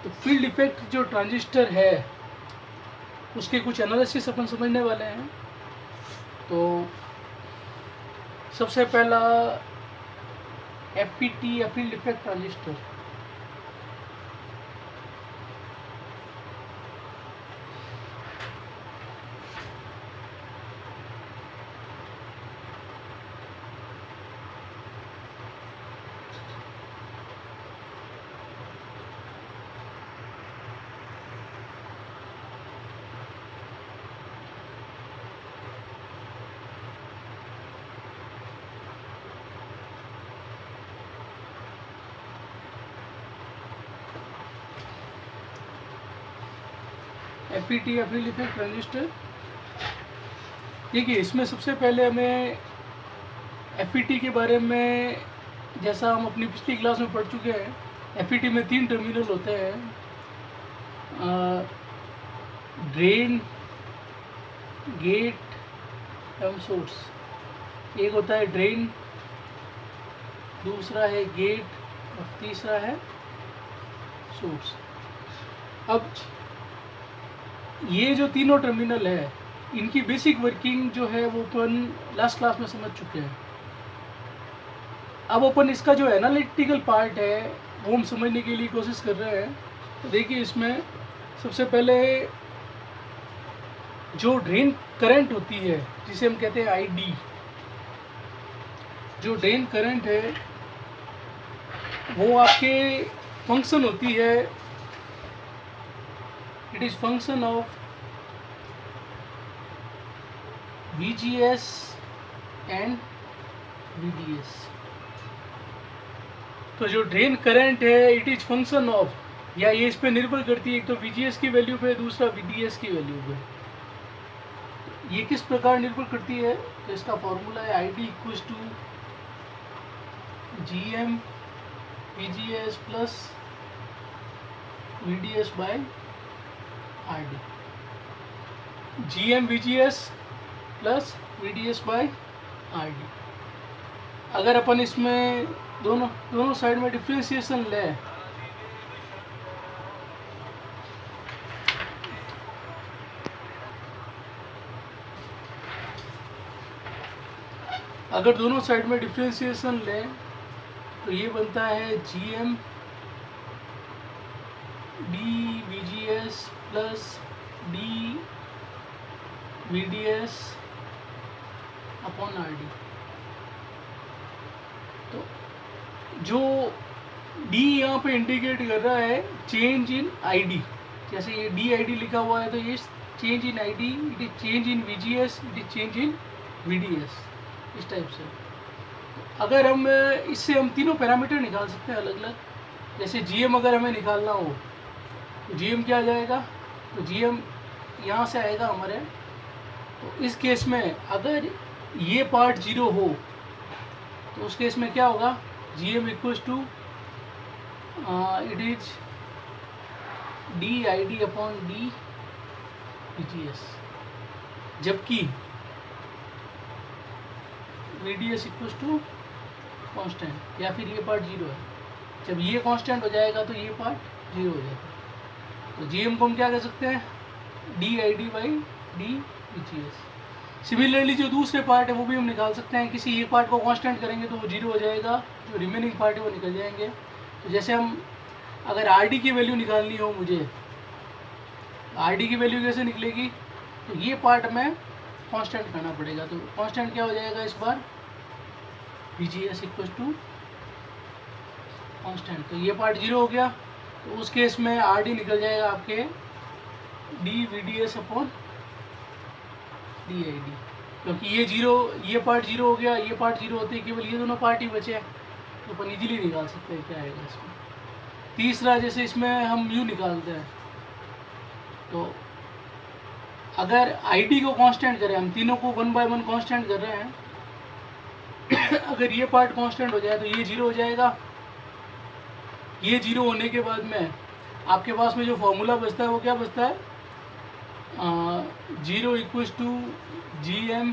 तो field effect जो transistor है उसके कुछ एनालिसिस अपन समझने वाले हैं। तो सबसे पहला एफईटी या फील्ड इफेक्ट ट्रांजिस्टर। एफईटी या फील्ड इफेक्ट ट्रांजिस्टर, देखिए इसमें सबसे पहले हमें एफईटी के बारे में, जैसा हम अपनी पिछली क्लास में पढ़ चुके हैं, एफईटी में 3 टर्मिनल होते हैं, ड्रेन, गेट एवं सोर्स। एक होता है ड्रेन, दूसरा है गेट और तीसरा है सोर्स। अब ये जो तीनों टर्मिनल है इनकी बेसिक वर्किंग जो है वो अपन लास्ट क्लास में समझ चुके हैं। अब अपन इसका जो एनालिटिकल पार्ट है वो हम समझने के लिए कोशिश कर रहे हैं। तो देखिए इसमें सबसे पहले जो ड्रेन करंट होती है जिसे हम कहते हैं आईडी, जो ड्रेन करंट है वो आपके फंक्शन होती है, it is function of VGS and VDS। तो जो ड्रेन करंट है इट इज फंक्शन ऑफ, या ये इस पे निर्भर करती है, एक तो VGS की वैल्यू पे, दूसरा VDS की वैल्यू पे। ये किस प्रकार निर्भर करती है, तो इसका फॉर्मूला है ID equals to GM VGS plus VDS by RD। GM VGS plus VDS by RD। अगर अपन इसमें दोनों साइड में डिफ्रेंशिएशन लें, अगर दोनों साइड में डिफ्रेंशिएशन लें तो ये बनता है GM D VGS plus D VDS upon RD। तो जो D यहाँ पे इंडिकेट कर रहा है चेंज इन ID, जैसे ये DID लिखा हुआ है तो ये change in ID, it is change in VGS, it is change in VDS, इस टाइप से। अगर हम इससे हम तीनों पैरामीटर निकाल सकते हैं अलग अलग। जैसे GM अगर हमें निकालना हो तो GM क्या आ जाएगा, तो GM यहाँ से आएगा हमारे। तो इस केस में अगर ये पार्ट 0 हो तो उस केस में क्या होगा, GM equals to it is DID upon D VGS, जबकि VDS इक्वल्स टू कांस्टेंट, या फिर ये पार्ट 0 है। जब ये कांस्टेंट हो जाएगा तो ये पार्ट 0 हो जाएगा। तो GM को हम क्या कह सकते हैं, DID by D VGS। Similarly जो दूसरे पार्ट है वो भी हम निकाल सकते हैं, किसी एक पार्ट को कांस्टेंट करेंगे तो वो 0 हो जाएगा, जो रिमेनिंग पार्ट है वो निकल जाएंगे। तो जैसे हम अगर RD की वैल्यू निकालनी हो मुझे, RD की वैल्यू कैसे निकलेगी, तो ये पार्ट में कांस्टेंट करना पड़ेगा। तो कांस्टेंट क्या हो जाएगा इस बार, VGS इक्वल टू कांस्टेंट। तो ये पार्ट 0 हो गया, तो उस केस में RD निकल जाएगा आपके D VDS अपॉन DID, क्योंकि ये पार्ट 0 हो गया, ये पार्ट 0 होते केवल ये दोनों पार्ट ही बचे, तो अपन इजीली निकाल सकते हैं क्या आएगा इसमें। तीसरा, जैसे इसमें हम U निकालते हैं, तो अगर ID को कांस्टेंट करें, हम तीनों को 1 बाय 1 कांस्टेंट कर रहे हैं अगर ये पार्ट कांस्टेंट हो जाए तो ये 0 हो जाएगा। ये 0 होने के बाद में आपके पास में जो फॉर्मूला बचता है वो क्या बचता है, 0 equals to GM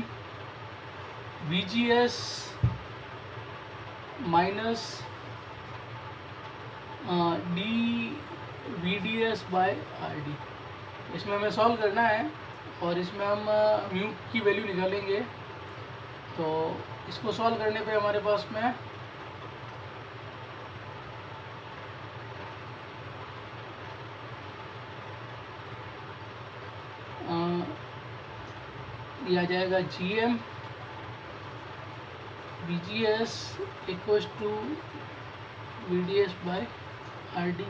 VGS minus D VDS/RD। इसमें हमें सॉल्व करना है और इसमें हम म्यू की वैल्यू निकालेंगे। तो इसको सॉल्व करने पे हमारे पास में ये आ जाएगा GM VGS equals to VDS/RD।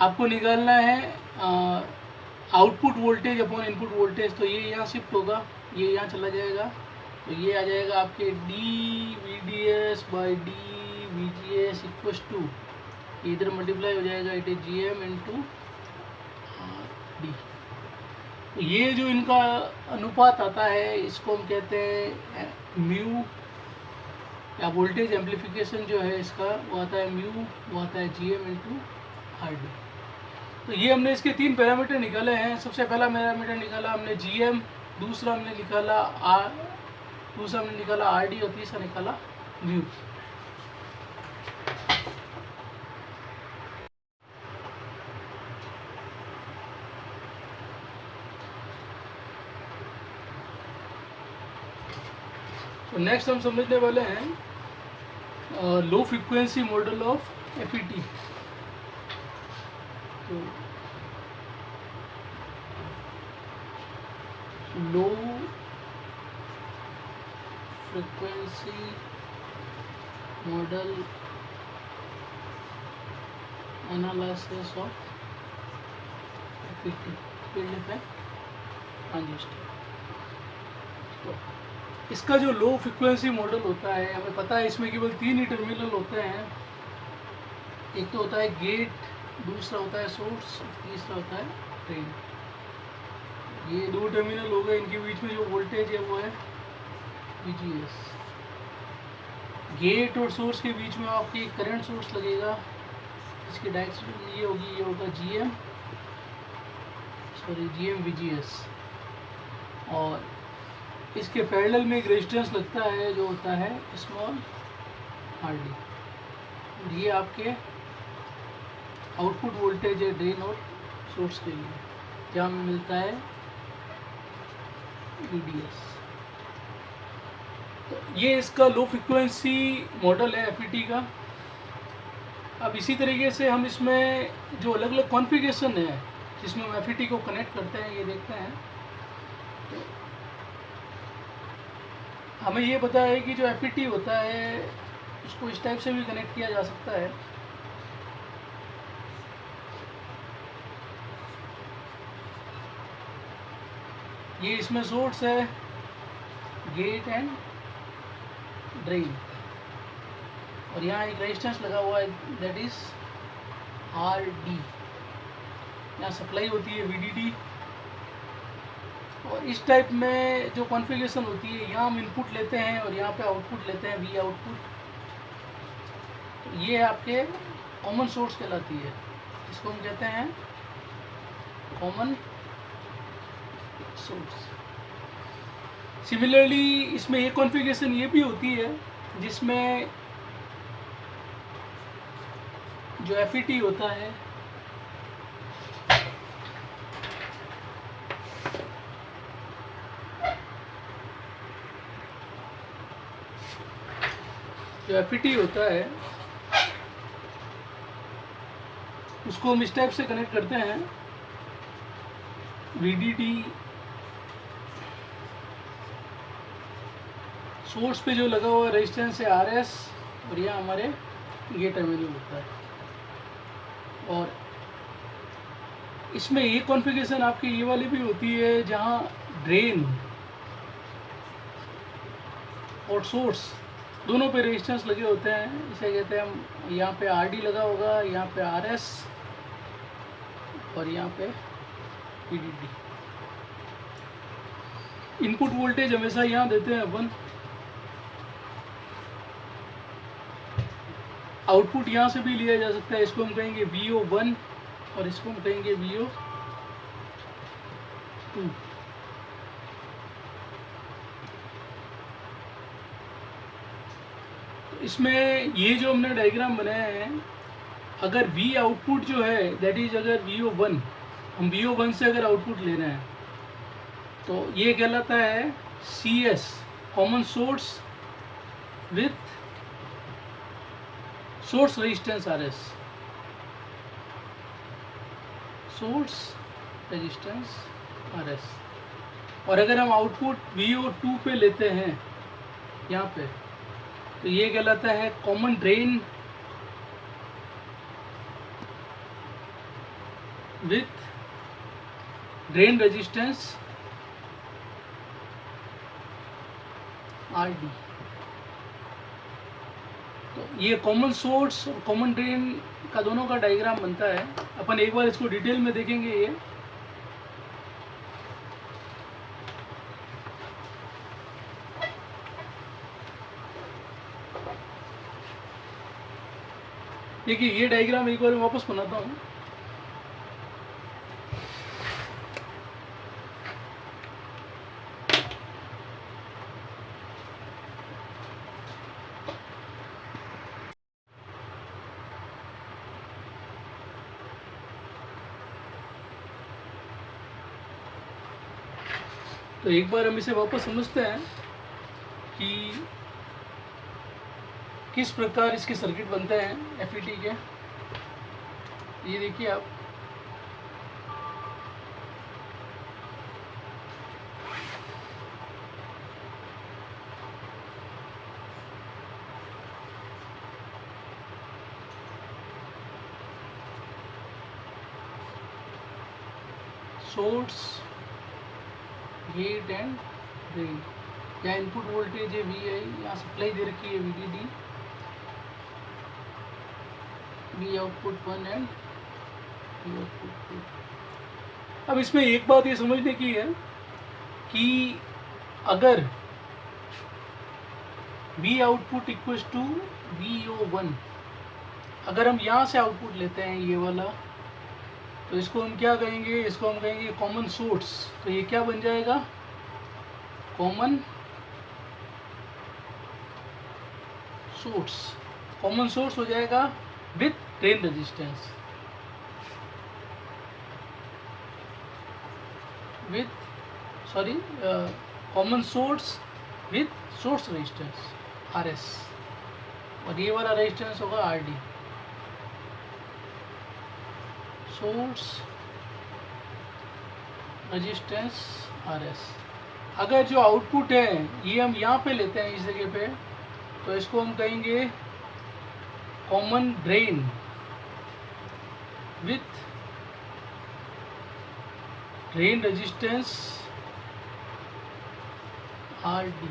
आपको निकालना है output voltage upon input voltage. तो ये यहाँ शिफ्ट होगा, ये यहाँ चला जाएगा, तो ये आ जाएगा आपके dVDS/d VGS इक्वल्स टू, इधर मल्टीप्लाई हो जाएगा, it is GM into RD। तो ये जो इनका अनुपात आता है इसको हम कहते हैं म्यू, या वोल्टेज एम्प्लीफिकेशन जो है इसका वो आता है म्यू, वो आता है GM इंटू RD। तो ये हमने इसके 3 पैरामीटर निकाले हैं। सबसे पहला पैरामीटर निकाला हमने GM, दूसरा हमने निकाला RD और तीसरा निकाला म्यू। तो नेक्स्ट हम समझने वाले हैं low frequency model of FET। तो low frequency model analysis of FET, field effect transistor. तो इसका जो लो फ्रिक्वेंसी मॉडल होता है, हमें पता है इसमें केवल 3 ही टर्मिनल होते हैं। एक तो होता है गेट, दूसरा होता है सोर्स, तीसरा होता है ड्रेन। ये 2 टर्मिनल हो गए, इनके बीच में जो वोल्टेज है वो है VGS। गेट और सोर्स के बीच में आपकी करंट सोर्स लगेगा, इसकी डायरेक्शन ये होगी, ये होगा GM VGS। और इसके पैरेलल में एक रेजिस्टेंस लगता है जो होता है स्मॉल RD। ये आपके आउटपुट वोल्टेज है ड्रेन और सोर्स के लिए, जहाँ में मिलता है VDS। तो ये इसका लो फ्रिक्वेंसी मॉडल है FET का। अब इसी तरीके से हम इसमें जो अलग अलग कॉन्फ़िगरेशन है जिसमें हम FET को कनेक्ट करते हैं, ये देखते हैं। तो हमें ये पता है कि जो FET होता है उसको इस टाइप से भी कनेक्ट किया जा सकता है। ये इसमें सोर्स है, गेट एंड ड्रेन, और यहाँ एक रेजिस्टेंस लगा हुआ है दैट इज RD। यहाँ सप्लाई होती है VDD। और इस टाइप में जो कॉन्फ़िगरेशन होती है, यहाँ हम इनपुट लेते हैं और यहाँ पे आउटपुट लेते हैं, V आउटपुट। तो ये आपके कॉमन सोर्स कहलाती है, इसको हम कहते हैं कॉमन सोर्स। सिमिलरली इसमें एक कॉन्फ़िगरेशन ये भी होती है जिसमें जो FET होता है उसको हम इस टाइप से कनेक्ट करते हैं। VDD सोर्स पे जो लगा हुआ रेजिस्टेंस है RS, और यह हमारे गेट टर्मिनल होता है। और इसमें ये कॉन्फ़िगरेशन आपकी ये वाली भी होती है जहाँ ड्रेन और सोर्स दोनों पे रेजिस्टेंस लगे होते हैं। इसे कहते हैं हम, यहाँ पे RD लगा होगा, यहाँ पे RS और यहाँ पे VDD। इनपुट वोल्टेज हमेशा यहाँ देते हैं 1, आउटपुट यहाँ से भी लिया जा सकता है, इसको हम कहेंगे VO1 और इसको हम कहेंगे VO2। इसमें ये जो हमने डायग्राम बनाया है अगर वी आउटपुट जो है दैट इज अगर VO1, हम VO1 से अगर आउटपुट ले रहे हैं तो ये कहलाता है CS, common source with source resistance RS, source resistance RS। और अगर हम आउटपुट VO2 पे लेते हैं यहाँ पे तो ये कहलाता है common drain with drain resistance RD। तो ये कॉमन सोर्स और कॉमन ड्रेन का दोनों का डायग्राम बनता है। अपन एक बार इसको डिटेल में देखेंगे। ये देखिए, ये डायग्राम एक बार मैं वापस बनाता हूँ। तो एक बार हम इसे वापस समझते हैं कि किस प्रकार इसके सर्किट बनते हैं FET के। ये देखिए आप, सोर्स, गेट एंड ड्रेन। यहाँ इनपुट वोल्टेज है VI, यहाँ सप्लाई दे रखी है VDD, V output 1 and V output 2। अब इसमें एक बात ये समझने की है कि अगर V output equals to VO1, अगर हम यहाँ से आउटपुट लेते हैं ये वाला, तो इसको हम क्या कहेंगे, इसको हम कहेंगे कॉमन सोर्स। तो ये क्या बन जाएगा, कॉमन सोर्स। कॉमन सोर्स हो जाएगा with drain resistance, with sorry common source with source resistance RS, और ये वाला रेजिस्टेंस होगा RD, सोर्स रेजिस्टेंस RS। अगर जो आउटपुट है ये हम यहाँ पे लेते हैं इस जगह पे, तो इसको हम कहेंगे common drain with drain resistance RD।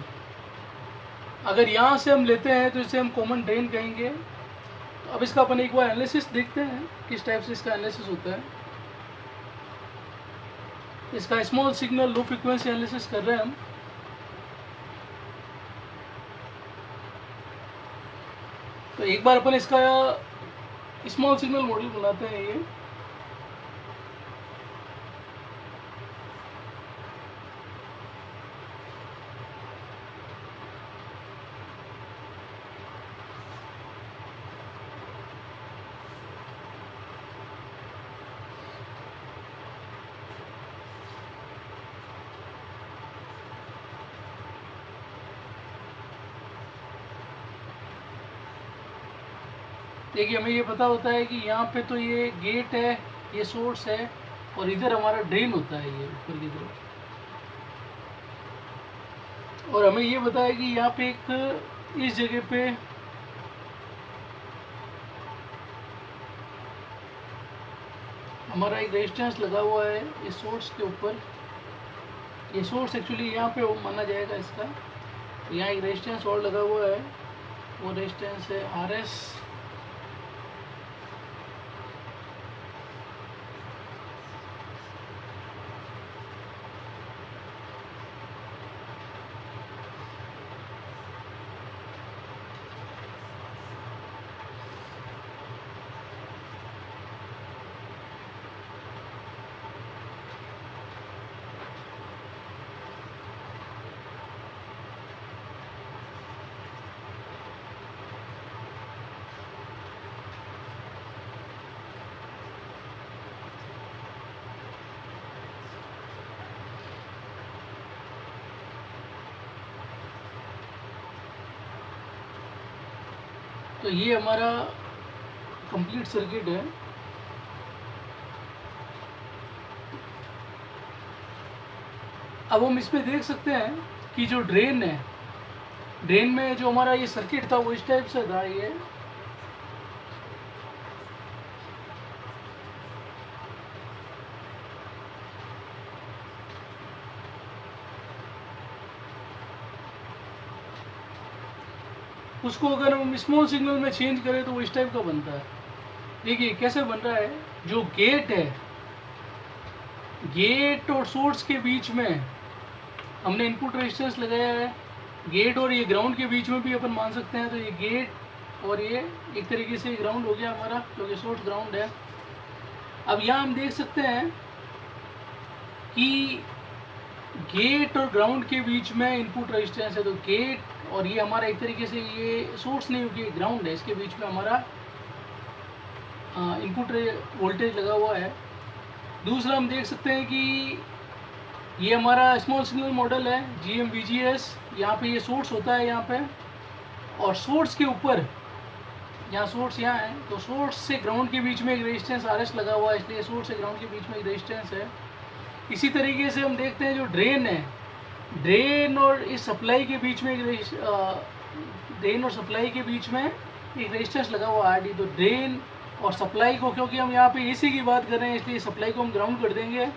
अगर यहाँ से हम लेते हैं तो इसे हम कॉमन ड्रेन कहेंगे। तो अब इसका अपन एक बार एनालिसिस देखते हैं किस टाइप से इसका एनालिसिस होता है। इसका small signal low frequency analysis कर रहे हैं हम। तो एक बार अपन इसका स्मॉल सिग्नल मॉडल बनाते हैं। ये देखिए, हमें ये पता होता है कि यहाँ पे तो ये गेट है, ये सोर्स है, और इधर हमारा ड्रेन होता है ये ऊपर की तरफ। और हमें ये पता है कि यहाँ पे एक इस जगह पे हमारा एक रेजिस्टेंस लगा हुआ है इस सोर्स के ऊपर। ये सोर्स एक्चुअली यहाँ पे माना जाएगा इसका। तो यहाँ एक रेजिस्टेंस और लगा हुआ है, वो रेजिस्टेंस है RS। तो ये हमारा कंप्लीट सर्किट है। अब हम इसमें देख सकते हैं कि जो ड्रेन है, ड्रेन में जो हमारा ये सर्किट था वो इस टाइप से था। ये उसको अगर हम स्मॉल सिग्नल में चेंज करें तो वो इस टाइप का बनता है। देखिए कैसे बन रहा है। जो गेट है, गेट और सोर्स के बीच में हमने इनपुट रेजिस्टेंस लगाया है। गेट और ये ग्राउंड के बीच में भी अपन मान सकते हैं। तो ये गेट और ये एक तरीके से ग्राउंड हो गया हमारा, क्योंकि सोर्स ग्राउंड है। अब यहाँ हम देख सकते हैं कि गेट और ग्राउंड के बीच में इनपुट रेजिस्टेंस है। तो गेट और ये हमारा एक तरीके से ये सोर्स नहीं होगी, ग्राउंड है, इसके बीच में हमारा इनपुट वोल्टेज लगा हुआ है। दूसरा हम देख सकते हैं कि ये हमारा स्मॉल सिग्नल मॉडल है, GM VGS। यहाँ पे ये सोर्स होता है यहाँ पे, और सोर्स के ऊपर यहाँ सोर्स यहाँ है, तो सोर्स से ग्राउंड के बीच में एक रेजिस्टेंस RS लगा हुआ है, इसलिए सोर्स से ग्राउंड के बीच में एक रेजिस्टेंस है। इसी तरीके से हम देखते हैं जो ड्रेन है, ड्रेन और इस सप्लाई के बीच में एक ड्रेन और सप्लाई के बीच में एक रेजिस्टेंस लगा हुआ RD। तो ड्रेन और सप्लाई को, क्योंकि हम यहाँ पे AC की बात कर रहे हैं, इसलिए सप्लाई को हम ग्राउंड कर देंगे,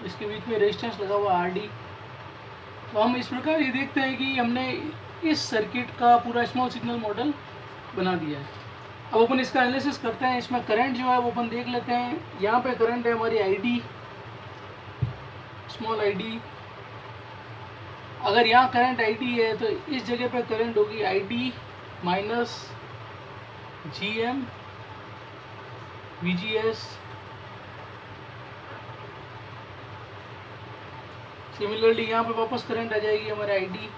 इसके बीच में रेजिस्टेंस लगा हुआ RD। तो हम इस प्रकार ये देखते हैं कि हमने इस सर्किट का पूरा स्मॉल सिग्नल मॉडल बना दिया है। अब अपन इसका एनालिसिस करते हैं। इसमें करंट जो है वो अपन देख लेते हैं। यहाँ पे करंट है हमारी ID, स्मॉल ID। अगर यहाँ करंट ID है तो इस जगह पे करंट होगी ID minus GM VGS। Similarly यहाँ पे वापस करंट आ जाएगी हमारे ID।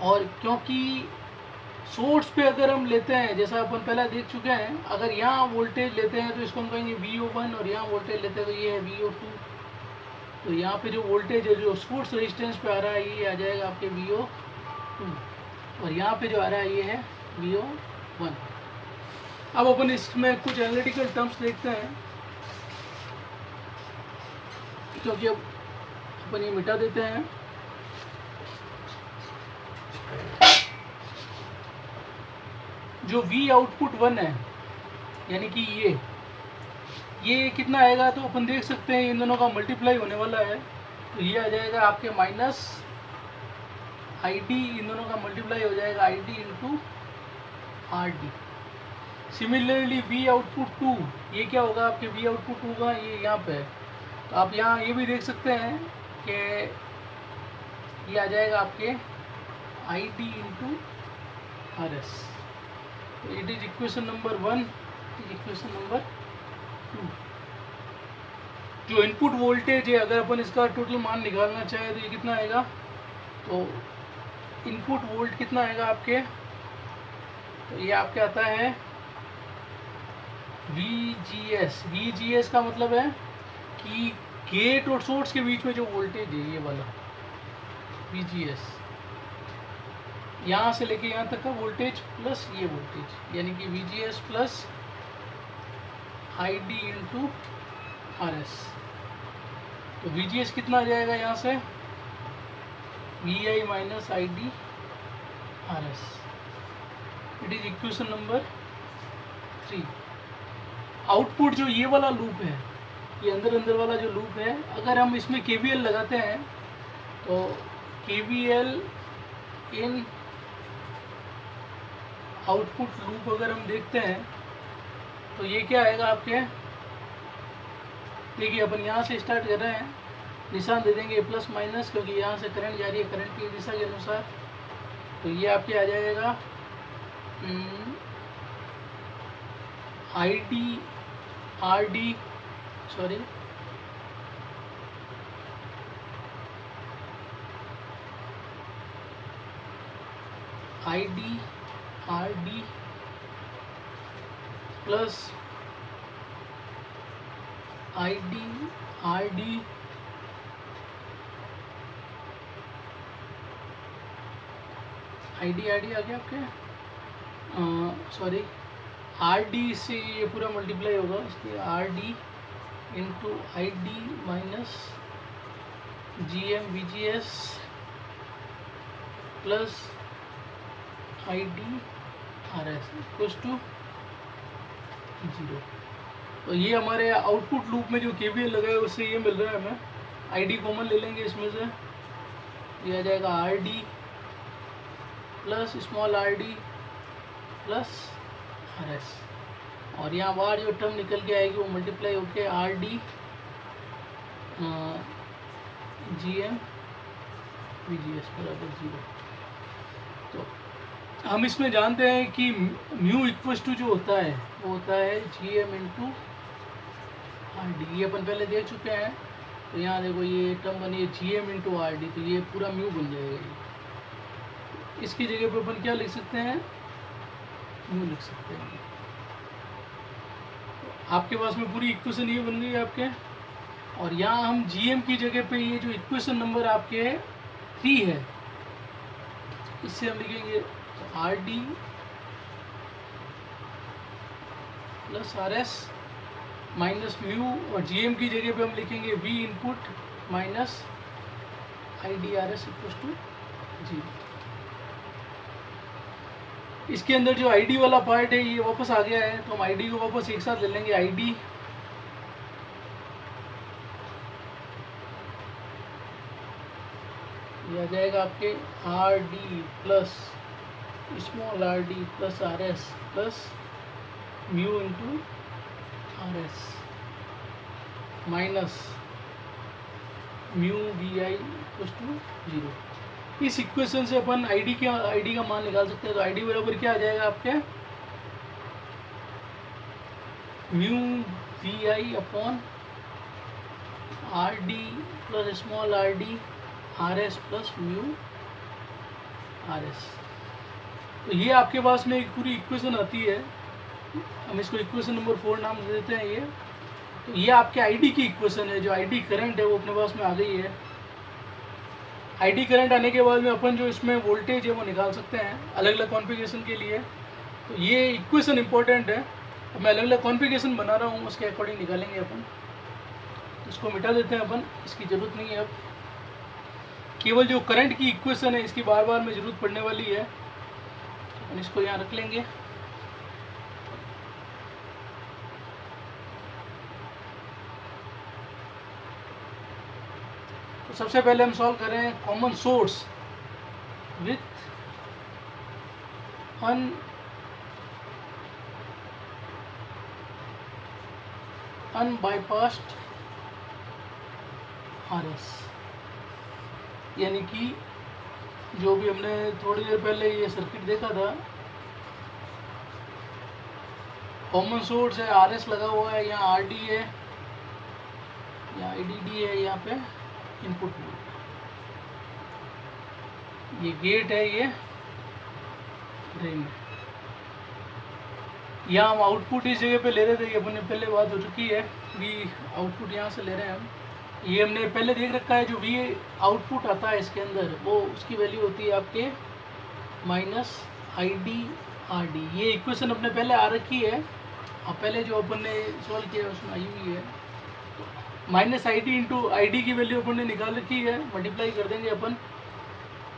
और क्योंकि सोर्स पे अगर हम लेते हैं, जैसा अपन पहले देख चुके हैं, अगर यहाँ वोल्टेज लेते हैं तो इसको हम कहेंगे VO1, और यहाँ वोल्टेज लेते हैं तो ये है VO2। तो यहाँ पे जो वोल्टेज है जो सोर्स रेजिस्टेंस पे आ रहा है ये आ जाएगा आपके VO2, और यहाँ पे जो आ रहा है ये है VO1। अब अपन इसमें कुछ एनालिटिकल टर्म्स देखते हैं, क्योंकि अब अपन ये मिटा देते हैं। जो V आउटपुट 1 है, यानी कि ये कितना आएगा, तो अपन देख सकते हैं इन दोनों का मल्टीप्लाई होने वाला है। तो ये आ जाएगा आपके माइनस ID, इन दोनों का मल्टीप्लाई हो जाएगा ID into RD। Similarly V output 2, ये क्या होगा आपके V आउटपुट होगा ये यहाँ पे है। तो आप यहाँ ये भी देख सकते हैं कि ये आ जाएगा आपके ID into RS। It is equation number 1, it is equation number 2। जो इनपुट वोल्टेज है, अगर अपन इसका टोटल मान निकालना चाहे तो ये कितना आएगा, तो इनपुट वोल्ट कितना आएगा आपके, तो ये आपके आता है VGS। VGS का मतलब है कि गेट और सोर्स के बीच में जो वोल्टेज है ये वाला VGS, यहाँ से लेके यहाँ तक का वोल्टेज प्लस ये वोल्टेज, यानी कि VGS plus ID into RS। तो VGS कितना आ जाएगा यहाँ से, VI minus ID RS। It is equation number 3। Output जो ये वाला लूप है, ये अंदर वाला जो लूप है, अगर हम इसमें KVL लगाते हैं तो KVL इन आउटपुट लूप अगर हम देखते हैं तो ये क्या आएगा आपके, देखिए अपन यहाँ से स्टार्ट कर रहे हैं, निशान दे देंगे प्लस माइनस, क्योंकि यहाँ से करंट जा रही है करंट की दिशा के अनुसार। तो ये आपके आ जाएगा ID RD, sorry ID RD plus ID RD I D आ गया आपके, सॉरी आर डी से ये पूरा मल्टीप्लाई होगा, इसलिए R D into I D minus G M V G S plus I D R S equals to 0। तो ये हमारे आउटपुट लूप में जो KVL लगा है उससे ये मिल रहा है हमें। आई डी कॉमन ले लेंगे इसमें से, ये आ जाएगा are D plus small R D plus R S, और यहाँ बाहर जो टर्म निकल के आएगी वो मल्टीप्लाई होके R D G M V G S बराबर 0। तो हम इसमें जानते हैं कि म्यू इक्वल्स टू जो होता है वो होता है G M into R D, ये अपन पहले देख चुके हैं। तो यहाँ देखो ये टर्म बनी है G M into R D, तो ये पूरा म्यू बन जाएगा ये। इसकी जगह पे अपन क्या लिख सकते हैं, म्यू लिख सकते हैं। आपके पास में पूरी इक्वेशन ये बन गई है आपके, और यहाँ हम जी एम की जगह पे ये जो इक्वेशन नंबर आपके 3 है इससे हम लिखेंगे R D plus R S minus mu, और जी एम की जगह पे हम लिखेंगे V input minus I D R S equals to 0। इसके अंदर जो आई डी वाला पार्ट है ये वापस आ गया है, तो हम आई डी को वापस एक साथ ले लेंगे। आई डी ये आ जाएगा आपके R D plus small R D plus R S plus mu into R S minus mu V I equals to 0। इस इक्वेशन से अपन आईडी का मान निकाल सकते हैं। तो आईडी बराबर क्या आ जाएगा आपके, mu V I upon R D plus small R D R S plus mu R S. तो ये आपके पास में एक पूरी इक्वेशन आती है, हम इसको इक्वेशन नंबर 4 नाम दे देते हैं ये। तो ये आपके आईडी की इक्वेशन है, जो आईडी करंट है वो अपने पास में आ गई है। आईडी करंट आने के बाद में अपन जो इसमें वोल्टेज है वो निकाल सकते हैं अलग अलग कॉन्फ़िगरेशन के लिए। तो ये इक्वेशन इंपॉर्टेंट है, तो मैं अलग अलग कॉन्फ़िगरेशन बना रहा हूँ उसके अकॉर्डिंग निकालेंगे अपन। इसको मिटा देते हैं अपन, इसकी ज़रूरत नहीं है अब। केवल जो करंट की इक्वेशन है इसकी बार बार में ज़रूरत पड़ने वाली है, अपन इसको यहाँ रख लेंगे। तो सबसे पहले हम सॉल्व कर रहे हैं कॉमन सोर्स विथ अनबाईपास्ड आरएस, यानी कि जो भी हमने थोड़ी देर पहले ये सर्किट देखा था, कॉमन सोर्स है, आरएस लगा हुआ है, यहाँ आरडी है, यहाँ आईडीडी है, यहाँ पे इनपुट ये गेट है, ये ड्रेन है। यहाँ हम आउटपुट इस जगह पे ले रहे थे, ये अपने पहले बात हो चुकी है। वी आउटपुट यहाँ से ले रहे हैं हम, ये हमने पहले देख रखा है। जो वी आउटपुट आता है इसके अंदर वो उसकी वैल्यू होती है आपके minus I D are D. ये इक्वेशन अपने पहले आ रखी है, और पहले जो अपन ने सॉल्व किया उसमें आई हुई है। Minus I D into I D की वैल्यू अपन ने निकाल रखी है, मल्टीप्लाई कर देंगे अपन।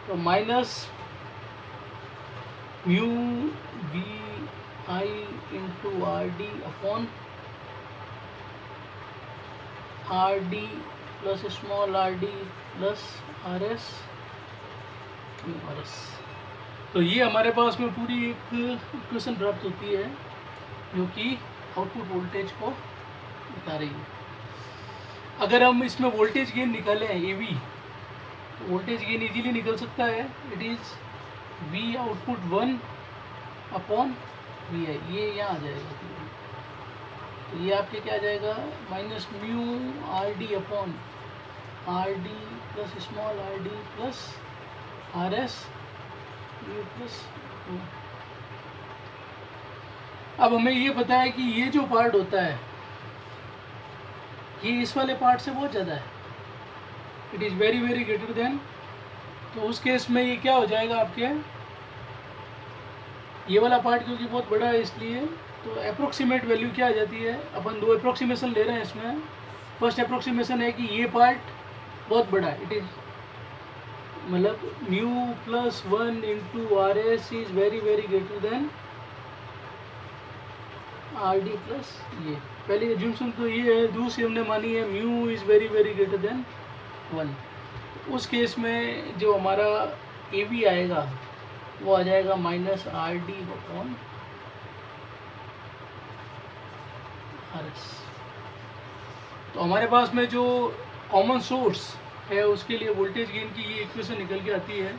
तो minus mu V I into R D upon R D plus small R D plus R S R S. तो ये हमारे पास में पूरी एक इक्वेशन प्राप्त होती है जो कि आउटपुट वोल्टेज को बता रही है। अगर हम इसमें वोल्टेज गेन निकालें ए वी, तो वोल्टेज गेन इजीली निकल सकता है। It is V output 1 upon V I, ये यहाँ आ जाएगा। तो ये आपके क्या आ जाएगा, minus mu R D upon R D plus small R D plus R S U plus. अब हमें ये पता है कि ये जो पार्ट होता है ये इस वाले पार्ट से बहुत ज़्यादा है, it is very very greater than. तो उस केस में ये क्या हो जाएगा आपके ये वाला पार्ट क्योंकि बहुत बड़ा है इसलिए, तो अप्रोक्सीमेट वैल्यू क्या आ जाती है, अपन दो अप्रोक्सीमेशन ले रहे हैं इसमें। फर्स्ट अप्रोक्सीमेशन है कि ये पार्ट बहुत बड़ा है, इट इज मतलब mu plus 1 into R S is very very greater than are D plus ये। पहली एज्यूमशन तो ये है, दूसरी हमने मानी है mu is very very greater than 1। उस केस में जो हमारा ए बी आएगा वो आ जाएगा minus are D upon are S. तो हमारे पास में जो कॉमन सोर्स है उसके लिए वोल्टेज गेन की ये इक्वेशन निकल के आती है।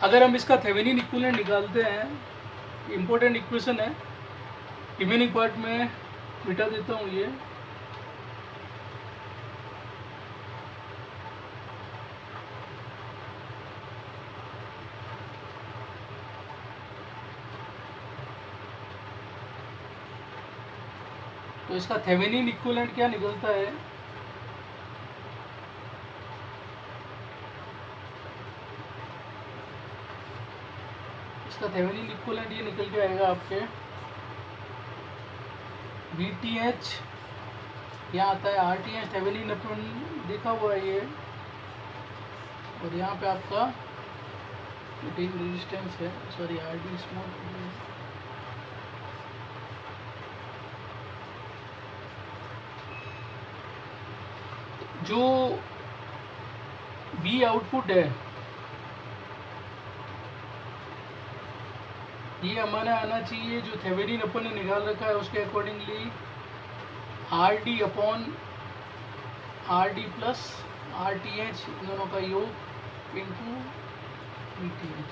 अगर हम इसका थेवेनिन इक्विवेलेंट निकालते हैं, इम्पोर्टेंट इक्वेशन है, रिमेनिंग पार्ट में मिटा देता हूँ ये। तो इसका थेवेनिन इक्विवेलेंट क्या निकलता है, इसका थेवेनिन इक्विवेलेंट ये निकल के आएगा आपके वी टी एच, यहाँ आता है आर टी एच, थेवेनिन अपन देखा हुआ है ये, और यहाँ पे आपका रेजिस्टेंस है, सॉरी आर डी स्मॉल। जो बी आउटपुट है ये हमारा आना चाहिए, जो थेवेनिन अपन ने निकाल रखा है उसके accordingly are D upon R D plus R T H, दोनों का योग इंटू वी टी एच।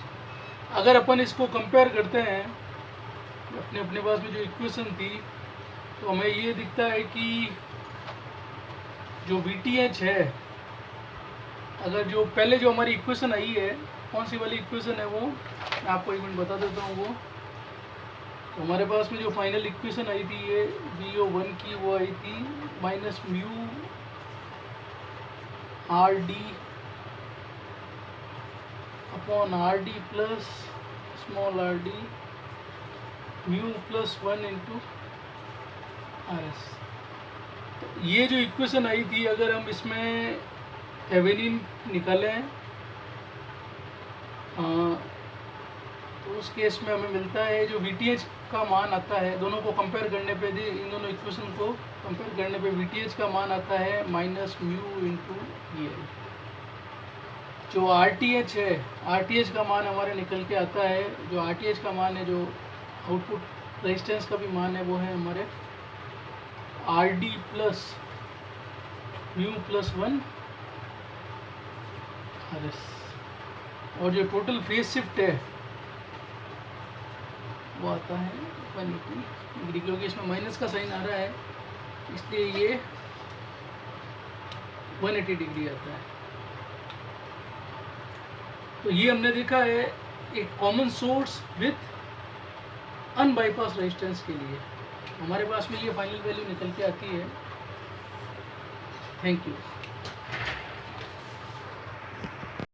अगर अपन इसको कंपेयर करते हैं अपने अपने पास में जो इक्वेशन थी, तो हमें ये दिखता है कि जो वी टी एच है, अगर जो पहले जो हमारी इक्वेशन आई है, कौन सी वाली इक्वेशन है वो मैं आपको एक मिनट बता देता हूँ। वो तो हमारे पास में जो फाइनल इक्वेशन आई थी ये बी ओ वन की, वो आई थी minus mu R D upon R D plus small R D mu plus 1 into R S. तो ये जो इक्वेशन आई थी, अगर हम इसमें थेवेनिन निकालें तो उस केस में हमें मिलता है जो वी टी एच का मान आता है, दोनों को कंपेयर करने पे, इन दोनों इक्वेशन को कंपेयर करने पे वी टी एच का मान आता है माइनस म्यू इंटू ये। जो आर टी एच है, आर टी एच का मान हमारे निकल के आता है, जो आर टी एच का मान है, जो आउटपुट रेजिस्टेंस का भी मान है, वो है हमारे are D plus mu plus 1 R S. और जो टोटल फेज शिफ्ट है वो आता है 180 डिग्री, क्योंकि इसमें माइनस का साइन आ रहा है इसलिए ये 180 डिग्री आता है। तो ये हमने देखा है एक कॉमन सोर्स विथ अनबाईपास रेजिस्टेंस के लिए हमारे पास में ये फाइनल वैल्यू निकल के आती है। Thank you.